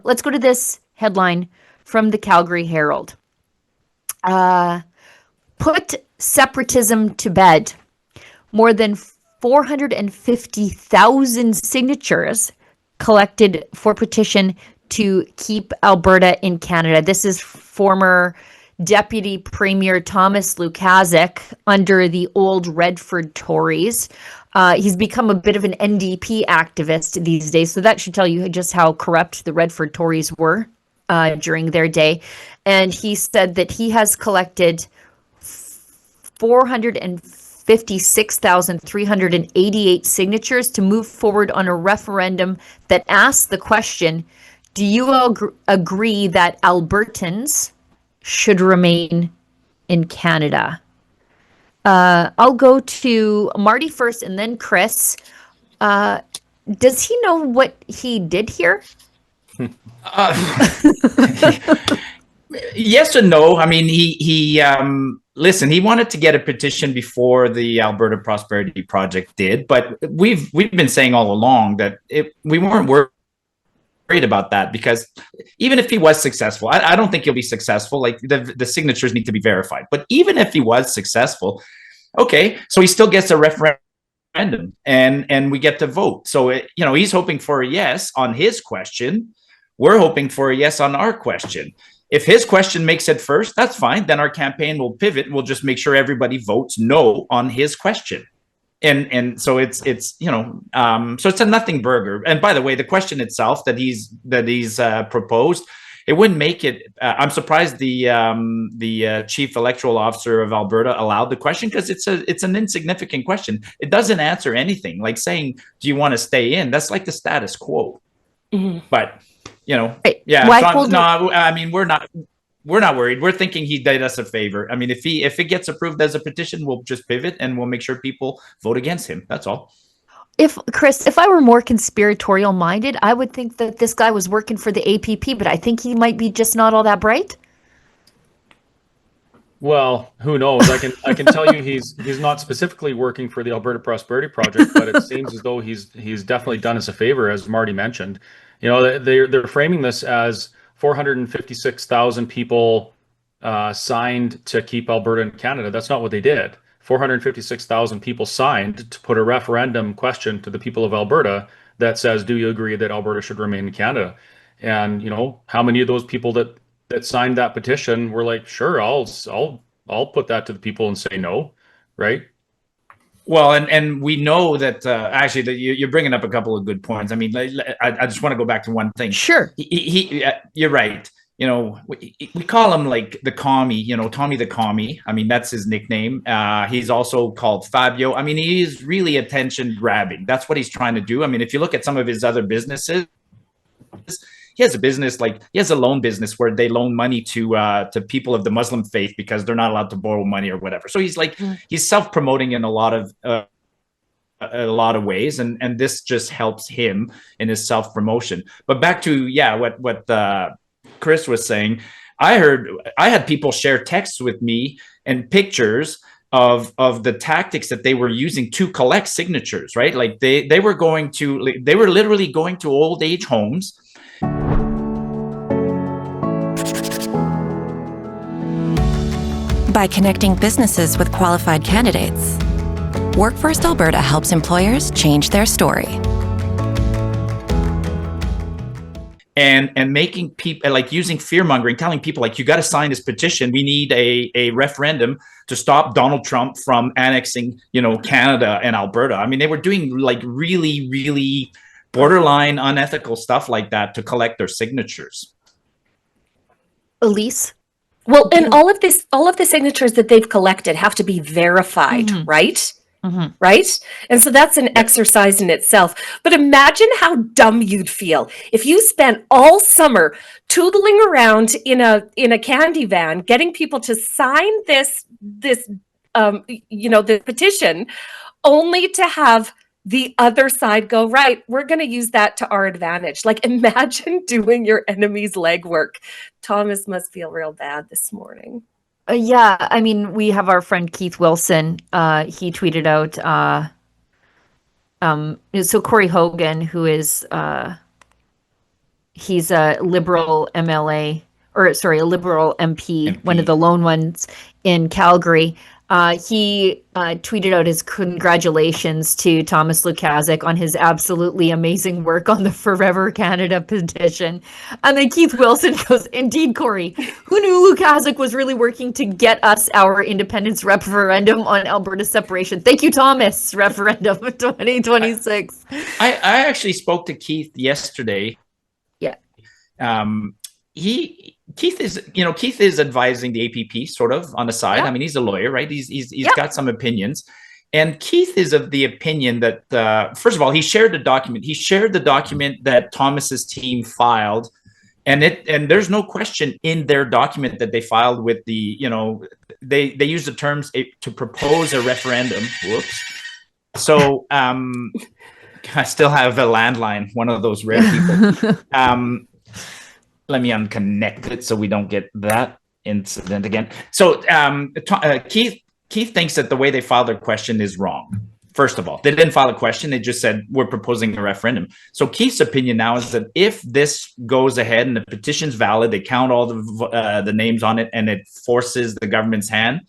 let's go to this headline from the Calgary Herald. Put separatism to bed. More than 450,000 signatures collected for petition to keep Alberta in Canada. This is former Deputy Premier Thomas Lukaszuk under the old Redford Tories. He's become a bit of an NDP activist these days, so that should tell you just how corrupt the Redford Tories were during their day. And he said that he has collected 456,388 signatures to move forward on a referendum that asks the question, do you agree that Albertans should remain in Canada? I'll go to Marty first and then Chris. Does he know what he did here? Yes and no. I mean, he listen, he wanted to get a petition before the Alberta Prosperity Project did, but we've been saying all along that we weren't worried about that, because even if he was successful, I don't think he'll be successful. Like the signatures need to be verified, but even if he was successful, okay, so he still gets a referendum and we get to vote. So he's hoping for a yes on his question. We're hoping for a yes on our question. If his question makes it first, that's fine. Then our campaign will pivot. We'll just make sure everybody votes no on his question. And so it's so it's a nothing burger. And by the way, the question itself that he's proposed, it wouldn't make it. I'm surprised the chief electoral officer of Alberta allowed the question, because it's an insignificant question. It doesn't answer anything. Like saying, "Do you want to stay in?" That's like the status quo. Mm-hmm. But right. yeah. I mean, we're not worried. We're thinking he did us a favor. I mean, if it gets approved as a petition, we'll just pivot and we'll make sure people vote against him. That's all. If I were more conspiratorial minded, I would think that this guy was working for the APP, but I think he might be just not all that bright. Well, who knows? I can tell you he's not specifically working for the Alberta Prosperity Project, but it seems as though he's definitely done us a favor, as Marty mentioned. They're framing this as 456,000 people signed to keep Alberta in Canada. That's not what they did. 456,000 people signed to put a referendum question to the people of Alberta that says, do you agree that Alberta should remain in Canada? And how many of those people that signed that petition were like, sure, I'll put that to the people and say no, right? Well, and we know that actually that you're bringing up a couple of good points. I mean, I just want to go back to one thing. Sure. You're right. We call him like the commie, Tommy the commie. I mean, that's his nickname. He's also called Fabio. I mean, he's really attention grabbing. That's what he's trying to do. I mean, if you look at some of his other businesses, he has a loan business where they loan money to people of the Muslim faith because they're not allowed to borrow money or whatever. So he's he's self-promoting in a lot of ways, and this just helps him in his self-promotion. But back to what Chris was saying, I had people share texts with me and pictures of the tactics that they were using to collect signatures, right? Like they were literally going to old age homes. By connecting businesses with qualified candidates, Workforce Alberta helps employers change their story. And making people, like, using fear-mongering, telling people, like, you got to sign this petition. We need a referendum to stop Donald Trump from annexing, Canada and Alberta. I mean, they were doing like really, really borderline unethical stuff like that to collect their signatures. Elise? Well, and all of the signatures that they've collected have to be verified, right? Mm-hmm. Right? And so that's an exercise in itself. But imagine how dumb you'd feel if you spent all summer tootling around in a candy van, getting people to sign this the petition, only to have the other side go, right, we're going to use that to our advantage. Like, imagine doing your enemy's legwork. Thomas must feel real bad this morning. Yeah, I mean, we have our friend Keith Wilson. He tweeted out, so Corey Hogan, who is He's a Liberal MLA, or sorry, a Liberal MP, one of the lone ones in Calgary. He tweeted out his congratulations to Thomas Lukaszuk on his absolutely amazing work on the Forever Canada petition. And then Keith Wilson goes, indeed, Corey, who knew Lukaszuk was really working to get us our independence referendum on Alberta separation? Thank you, Thomas. Referendum 2026. I actually spoke to Keith yesterday. Yeah. Keith is advising the APP sort of on the side. Yeah. I mean, he's a lawyer, right? He's got some opinions, and Keith is of the opinion that first of all, he shared the document. He shared the document that Thomas's team filed, and there's no question in their document that they filed with the, they use the terms to propose a referendum. Whoops. So I still have a landline, one of those rare people. Let me unconnect it so we don't get that incident again. So Keith thinks that the way they filed their question is wrong. First of all, they didn't file a question. They just said, we're proposing a referendum. So Keith's opinion now is that if this goes ahead and the petition's valid, they count all the names on it and it forces the government's hand,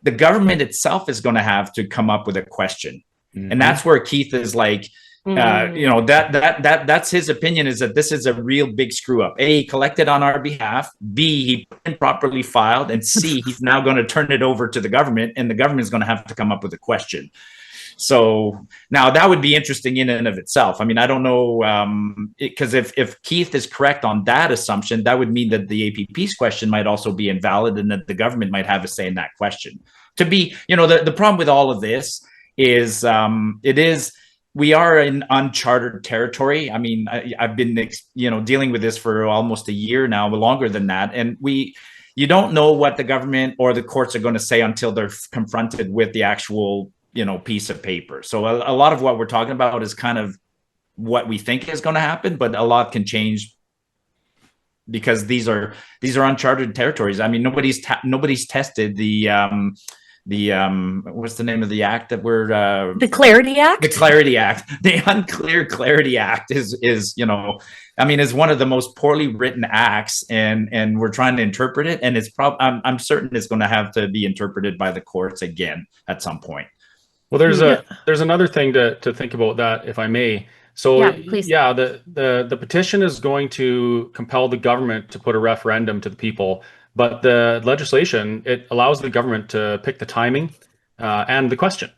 the government itself is going to have to come up with a question. Mm-hmm. And that's where Keith is like, that's his opinion, is that this is a real big screw up. A, collected on our behalf. B, he improperly filed. And C, he's now going to turn it over to the government, and the government is going to have to come up with a question. So now that would be interesting in and of itself. I mean, I don't know, because if Keith is correct on that assumption, that would mean that the APP's question might also be invalid, and that the government might have a say in that question. To be, the problem with all of this is we are in uncharted territory. I mean, I've been, dealing with this for almost a year now, but longer than that. And you don't know what the government or the courts are going to say until they're confronted with the actual, piece of paper. So a lot of what we're talking about is kind of what we think is going to happen, but a lot can change because these are uncharted territories. I mean, nobody's tested the what's the name of the act that we're the Clarity Act? The Clarity Act. The Unclear Clarity Act is is one of the most poorly written acts, and we're trying to interpret it, and it's I'm certain it's going to have to be interpreted by the courts again at some point. Well, there's another thing to think about that, if I may. So the petition is going to compel the government to put a referendum to the people. But the legislation, it allows the government to pick the timing and the question.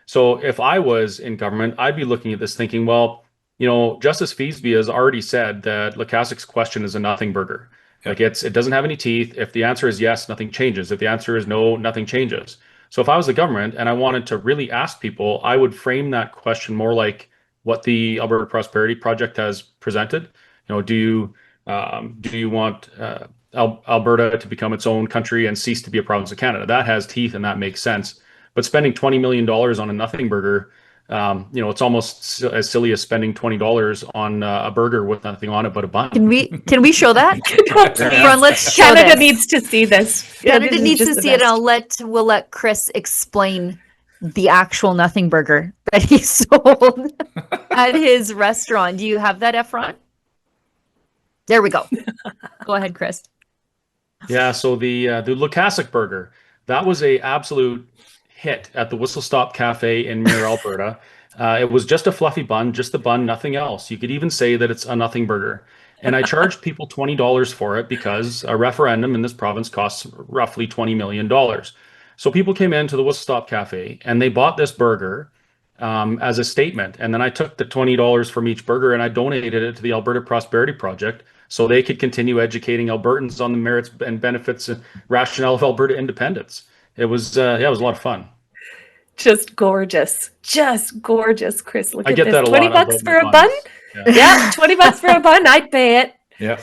So if I was in government, I'd be looking at this thinking, well, Justice Feasby has already said that Lukaszuk's question is a nothing burger. Like it doesn't have any teeth. If the answer is yes, nothing changes. If the answer is no, nothing changes. So if I was the government and I wanted to really ask people, I would frame that question more like what the Alberta Prosperity Project has presented. Do you want Alberta to become its own country and cease to be a province of Canada? That has teeth and that makes sense. But spending $20 million on a nothing burger, it's almost as silly as spending $20 on a burger with nothing on it but a bun. Can we show that? Ron, let's show Canada this. Needs to see this. Canada needs to see it, and we'll let Chris explain the actual nothing burger that he sold at his restaurant. Do you have that, Efron? There we go. Go ahead, Chris. Yeah, so the Lukaszuk burger, that was a absolute hit at the Whistle Stop Cafe in Mirror, Alberta. It was just a fluffy bun, just the bun, nothing else. You could even say that it's a nothing burger. And I charged people $20 for it because a referendum in this province costs roughly $20 million. So people came into the Whistle Stop Cafe and they bought this burger as a statement. And then I took the $20 from each burger and I donated it to the Alberta Prosperity Project so they could continue educating Albertans on the merits and benefits and rationale of Alberta independence. It was it was a lot of fun. Just gorgeous, Chris. Look I at get this. that a $20 lot for a bun? Yeah, $20 for a bun. I'd pay it. Yeah.